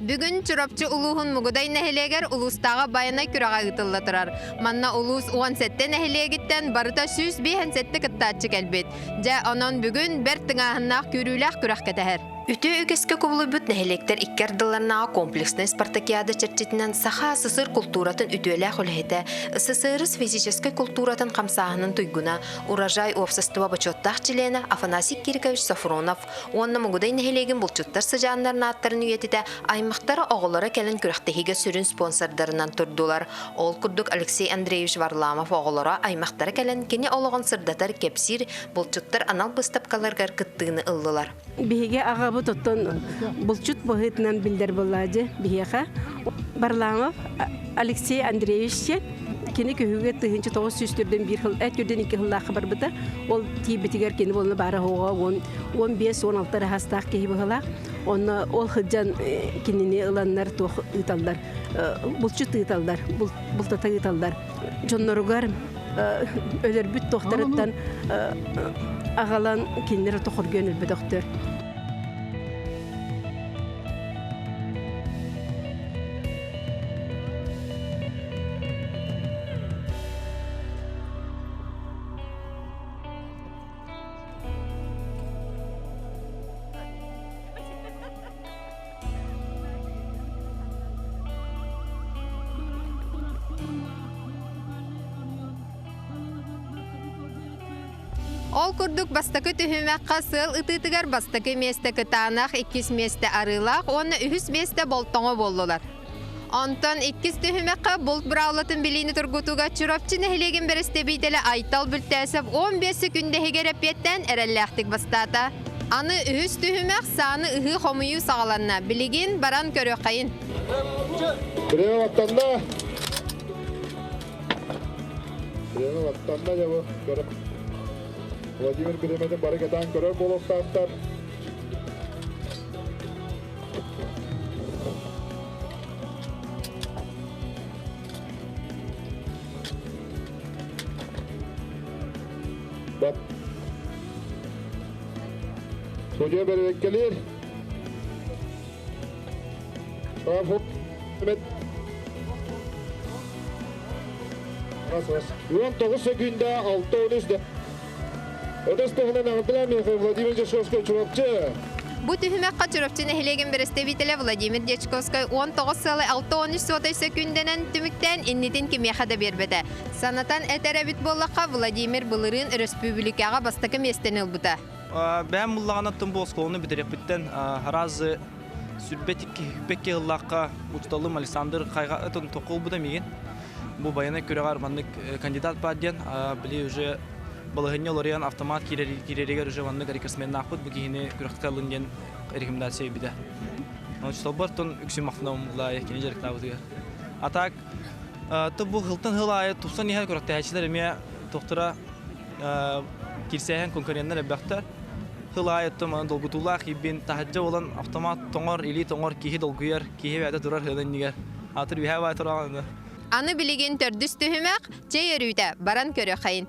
Бүгін чурапчы улуғын мұғыдай нәхелегер улустаға байына күраға ұтылы тұрар. Манна улус 17 нәхелегіттен барыта сүз бейін сәтті кыттатчы кәлбет. Жа онон бүгін бір тыңағыннақ көріләқ күрақ кәтәхер. Үтө үгеске көбілі бүт нәхелектер иккердыларнаға комплексный спартакиада чәрчетінен саха сысыр культуратын үтөләқ үлхеті, сысырыс физической культуратын қамсағының тұйгуна, урожай общества бачоттақ чилені Афанасий Киркович Сафронов, онны мұғыдай нәхелеген бұлчыттар сыжанларын аттарын үйетіде аймақтары оғылары кәлін күріқтігіге сүрін спонсордарынан тұрдылар. Ол күрдік Алексей Андреевич Варламов оғылары аймақтары кәлін кені олығын сырдатар кепсир бұлчыттар анал бұстапқаларғар кыттығыны ыллылар. Биһиге агабы тоттон булчут быһытынан билдер буллады биһиха Барламов Алексей Андреевич кини көһүгө тыгынчы 900-ден 1 жыл, 2-ден 2 жылда хабар быта. Ол тибитигер кини болны бары хога 15-16 хастак ки быгала. Оны ол хыджан кинини ыланнар тох ыталдар. Булчут ыталдар, бултата ыталдар. Жонноругар өлөр бүт тохтарыттан агалан киннер тохор гөнүл бе доктор. Ол күрдік бастакы түхімәққа сыл ытытыгар бастакы месті кытанақ 2 месті арылақ, оны 3 месті болтоңы болдылар. Онтан 2 түхімәққа болт бұраулатын білейіні тұргутуға чурапчы нәхілеген бірісті бейтелі айтал бүлтәсіп 15 күнде хегерепеттен әрәлләқтік бастата. Аны 3 түхімәқ саны ұғы қомыю сағаланна, білеген баран көрі қайын. Біреу аттанда жабы көріп. Владимир Беремеден барыкатан көрөр болуқтақтар. Бат. Судья берек келер. Шафут. Мет. 19 секунда 6-13'de. Ödestehinen ağdılar Vladimir Dechkovskoy çurapçı. Bu tühümek çurapçı nehilegen biriste bitele Vladimir Dechkovskoy 19 salı 6-13 sekündenen tümükten innitin kimyakada berbede. Sanatan etere bit bollakka Vladimir Bılırın Respublikaga bastakı mestenil buta. Ben bullağanattım bu oskolunu bitirek bitten. Harazı sürbetik hüpek yıllakka uçtalım Alexander Kaygatın tokul bu da miyin? Bu bayana göre armanlık kandidat badyan. Bili уже Балыгыня Лориан автомат киререгер уже ванны гарикасмен нахуд бугине күрәктәлүнген рекомендация биде. Onun için Alberton üksüm mahkumluğa yakın jerek navdiga. Atak tu bu hıltan hılaya tupsan nihayet kürekteçiler emiye doktora kirsehen konkurentler bekler. Hılaya tuman dolgutullah ibn tahacca olan avtomat tonger ili tonger kihi dolguyar kihi vada durar hılan niger. Atır bir hava turağında. Anı bilgin tördüs tühümek ceyerüde baran körü xayın.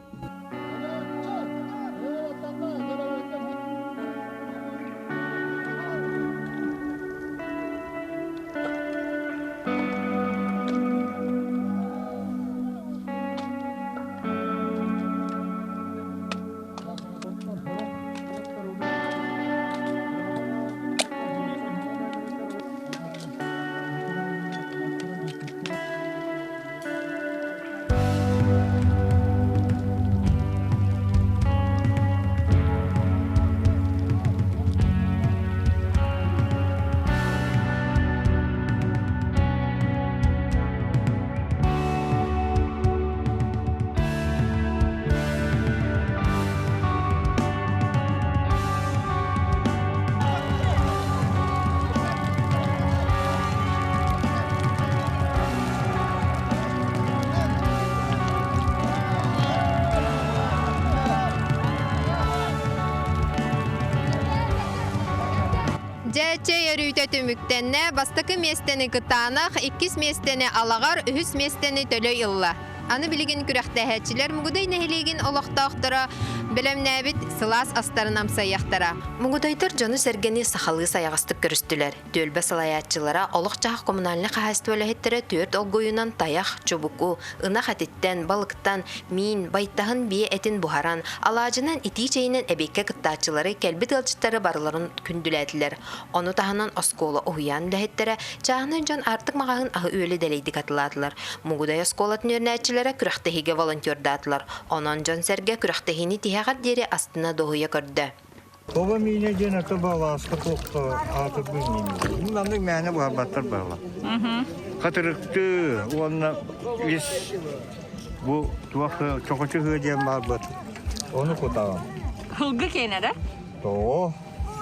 Cece yürüyte tümüktenne bastakı mesteni kıtanaq, 2 mesteni alagar, 3 mesteni tölü yılla. Аны билигин күрәхтәһәчиләр мугудай нәһилеген олохтаахтара белемнәбит сылас астарын амсаяхтара. Мугудайдар жону сәргәне сахалы саягастык көрүстүләр. Дөлбә салаятчылара олох жах коммуналлык хәстәләһеттере 4 олгоюнан таяк, чубуку, ына хатиттен, балыктан, мин, байтаһын бие этин бухаран, алаҗынан ити чейнен эбеккә кыттачылары кәлбит алчыттары барларын күндүләтләр. Оны таһанан оскола уян ләһеттере, чагынан жан артык магаһын ахы өйле дәлейди катыладылар. Мугудай оскола нөрнәчләре күрәхтәһиге волонтердатлар. Онон жан сәргә күрәхтәһини тиһәгат дере астына доһуя көрдө. Оба мине жена то баласка токто атып мине. Мындай мәне бар баттар бала. Катырыкты, онна вис бу туакы чокочу хөдем бар бат. Оны котагам. Хылгы кейне да? То.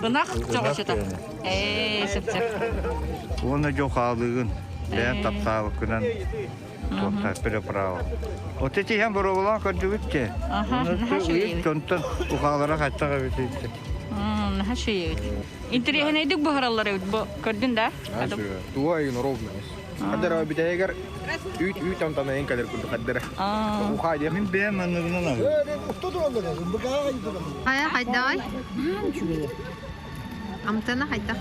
Гынак чогочута. Сыпчык. Оны жокалыгын. Бән тапталык кынан. Токта переправа. Отети һәм боровлан кадүкте. Оны тонтон ухалара хаттага битте. Нахаши. Интерьер найдык бахараллары бу көрдүн да? Туа ровно. Кадера битегер үй тантана ен кадер күрдү кадера. Ухай Мин бән манныгынан. Ая хайдай. Амтана хайда.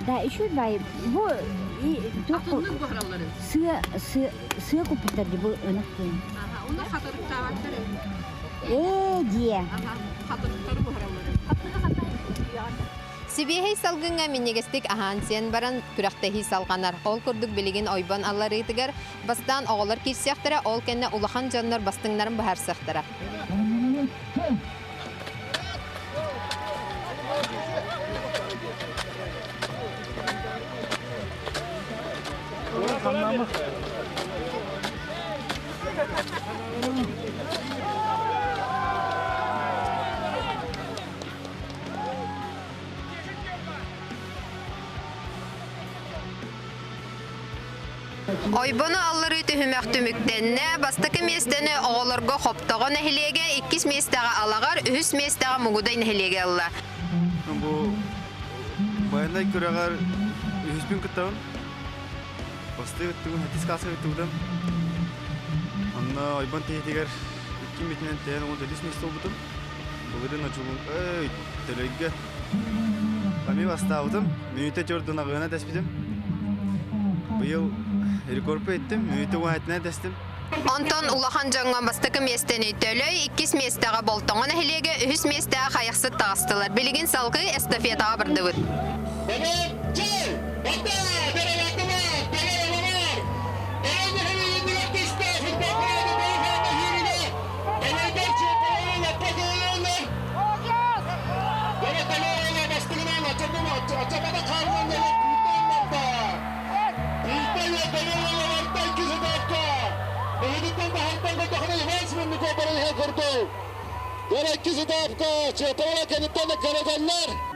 Да, еще дай. Bu çok sığ kupitleri bu önüktü. Onu hatırlıkta var. Diye. Hatırlıkları bu Сибиһей салгынга миннегестик ахансен баран күрәхтәһи салганар. Ол күрдүк билеген ойбан алларытыгар бастан оголар кирсәхтәре, ол кенне улахан жаннар бастыңнарын баһарсахтара. Ойбону аллары төһүмәктүмүктенне бастакы местене оголорго хоптого нәһилеге 2 местага алагар 3 местага мугудай нәһилеге алла. Бу баяндай күрәгәр 100 кыттан. Басты туган дискасы тудым. Анна айбан тегер 2 метрен тәен он 10 место булдым. Булырын ачылым. Телеге. Ами бастаудым. Минуте жордуна гына дәспидим. Быел рекорд еттим. Минуте вахтына дәстим. Антон улахан жаңган бастакы местени төлөй 2 местага болтоңон нәһилеге 3 местага хайыксы тагыстылар. Билеген салгы эстафетага бардыбыт.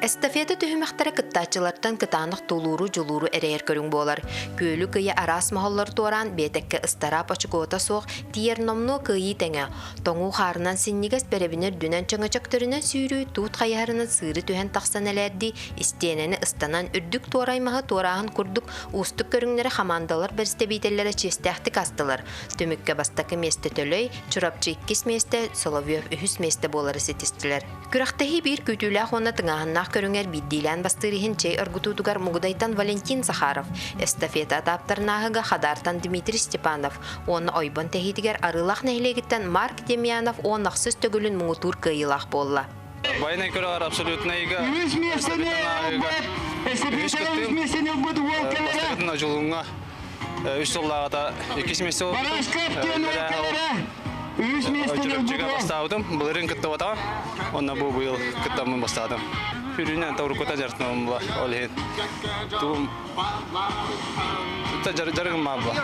Эстафета төһүмәхтәре кыттачылардан кытанык тулуру жулуру эрәер көрүң болар. Көйлү кыя арас махаллар туаран бетекке ыстара пачыгота соқ тиер номно кыйы теңе. Тоңу харынан синнигес беребинер дүнен чыңачак төрүнөн сүйрүү туут хаярынан сыры төһен таксан элерди истенени ыстанан үрдүк туараймаһы туараһын курдук устук көрүңнәре хамандалар берстебителләре честәхтик астылар. Төмөккә бастакы месте төлөй, чурапчы 2 месте, Соловьев 3 месте болары сетистилер. Күрәхтәһи бир күтүлә хонна тыңаһыннах көрүңәр биддилән бастырыһын чей ыргутутугар Мугудайдан Валентин Захаров, эстафета таптарнагыга Хадартан Дмитрий Степанов, оны ойбан тәһитигәр арылах нәһилегиттән Марк Демьянов оннахсыз төгүлүн муңутур кыйылах болла. Баяна көрәгәр абсолютно ига. Жолунга 3 жылларда 2 месяц oldu. Çocukça başladım. Bunların kıtta vata. Onunla bu yıl kıttamı başladım. Üründen tavır kota jartmam var. Olhen. Tum. Jargım mı var?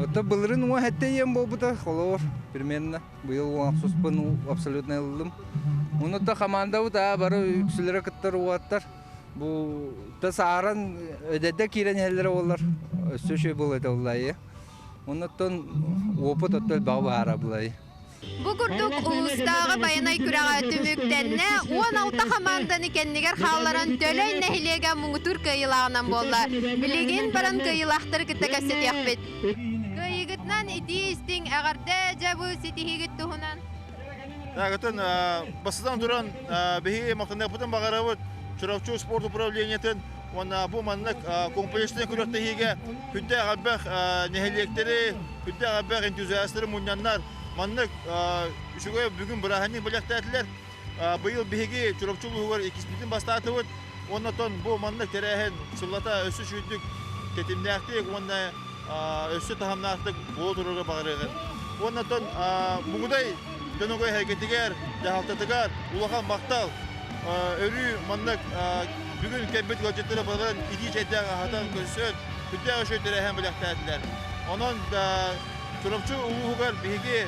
Это bunların o hatta yem bu da kolor. Примерно. Bu yıl o aksus bunu абсолютно aldım. Onu da komanda da barı yükselere kıttar uattar. Bu da sağıran ödede kiren yerlere olur. Söşe buladı vallahi. Ondan oput otel bağ arablayı. Bu kurduk ulustағы баянай күрәгә төмөктәнне 16 команданы кеннигер халларын төлөй нәһилеге муңутур кыйлагынан болла. Билеген баран кыйлактыр китә кәсет яхбет. Кыйгытны Онан ити истин әгәрдә җабы ситихигит туһунан. Тагытын басыдан туран беги мактанда бутан багарабыт Чуравчу спорт управлениятын Вона бу маннык комплекстен күрәттәһигә хүттә габбах нәһилектәре, хүттә габбах энтузиастлары муннаннар маннык шуга бүген бирәһәнне беләктәтләр. Быел беги Чуравчу лугар 2 бастатыбыт. Оннан бу маннык тәрәһен сулата өсү шүдүк тетимнәхтек, онна өсү тахамнахтык бу турыга багырыгын. Оннан бугудай төнөгө хәрәкәтегәр, яһалтатыгар, улахан мактал, өрү маннык бүгүн кәбет гаджеттері баран иди жайдагы хатан көсөт, күттә өшөтөрө һәм беләктәтләр. Онан Чуравчу улугар беги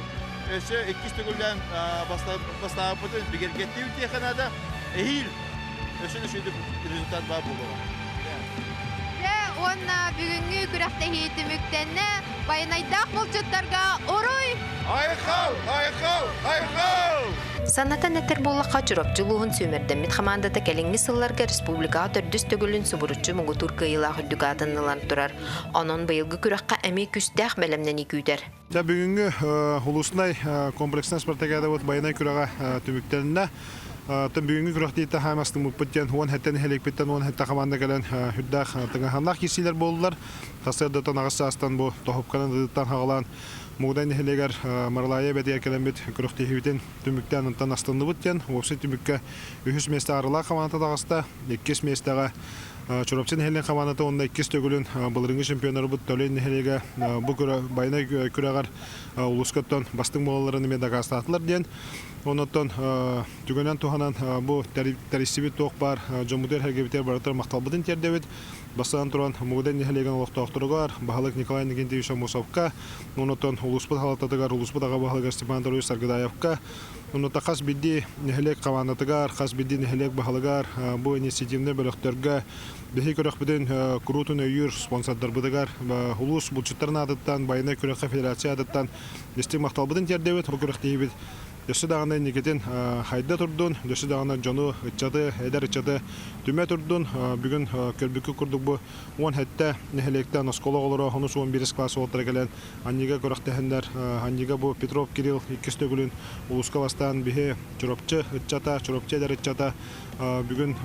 өсө 2 төгүлдән бастапты бигергәтти үтәханада эһил өсө результат бар булды. Онна бүгүнгү күрәктә хитимиктәнне баянайдак булчыттарга орой. Айхал! Санатан этер боллаққа Чуравчулуғын сөмерден командата келеңгі сылларға республикаға төрдіс төгілін сұбырычы мұғытур кыйылақ үдігатынылар тұрар. Онын бұйылғы күраққа әмей күстәқ бәлемнен екүйдер. Бүгінгі ұлысынай комплекснен спартакиада баянай күраға түміктерінде бүгінгі күрәқті етті хаймастың мұппыттен, он хәттен хелекпеттен, он хәтті команда кәлін хүддәқ тыңағанлақ кесілер болдылар. Қасырдытан ағысы астан бұл тоқыпқанын дұдыттан қағалан Мугдай нехелегер Марлая бәдия кәлембет күрәқті хевітен түміктен ұнтан астынды бұттен. Опсы түмікке 3 месті арыла команда тағыста, 2 местіға Чуравчы нехелен командаты онда 2 төгілін бұлырыңғы чемпионары бұд төлейін нехелеге бұл байна күрәғар ұлысқыттан бастың молаларын медаға астатылар ден. Онаттан түгенен туғанан бұл тәрісібет тоқ бар, жомудер әргебетер баратар мақталбыдың тердевет. Бастан тұран Мугдай нехелеген олықта оқтырығар, бағалық Николай Никентьевича Мусовка, онаттан ұлыспыд халататығар, ұлыспыд аға бағалығар Степан Таруис Саргадаевка, онатта қас бидді нехелек қаванатығар, қас бидді нехелек бағалығар, бұл инициативны бөліқтерге бехи көрек биден күрутын өйір спонсордар бұдығар, ұлыс бұлчыттарын адыттан, байына көрекқа федерация адыттан, дестек мақталбыдың тердевет, бұл көрек дейбет. Дөсі дағына негетін хайда тұрдың, дөсі дағына жону үтчады, әдер үтчады түмә тұрдың. Бүгін көрбікі күрдік бұл 10 хәтті нехелектен оскола олары 11 классы олтыры кәлін. Анниға көріқтәхіндер, анниға бұл Петров Кирилл 2 төгілін ұлысқа бастан бігі Чуравчы үтчата, Чуравчы әдер үтчата. Бүгін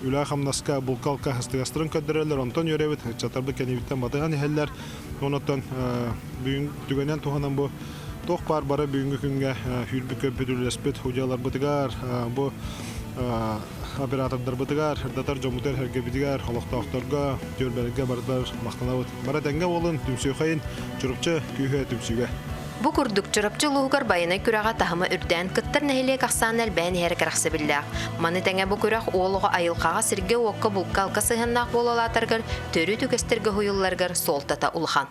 үлі қамнасқа бұлқалқа хыстығастырын көддірелер, онтон өребіт, үтчатарбы кәнебіттен батыған ехеллер. Онаттан бүгін түгенен туғанан бұл тоқ бар бары бүгінгі күнге хүрбі көппедүлеспет худиялар бұтығар, бұл оператордар бұтығар, үрдатар жомутер әрге бітігар, олықтақтарға, жөрбәрге бардылар мақтана бұт. Бара дәңге олын түмсүй қайын, Чуравчы күйе түмсүйге. Бу курдук Чуравчы лугар байына күрәгә тахымы үрдән кыттыр нәһиле кахсан әлбән һәр караксы биллә. Маны тәңгә бу күрәк олыгы айылкага сирге окка булкалка сыһыннак болалатыргыр, төрү түгәстергә хуйылларгыр солтата улхан.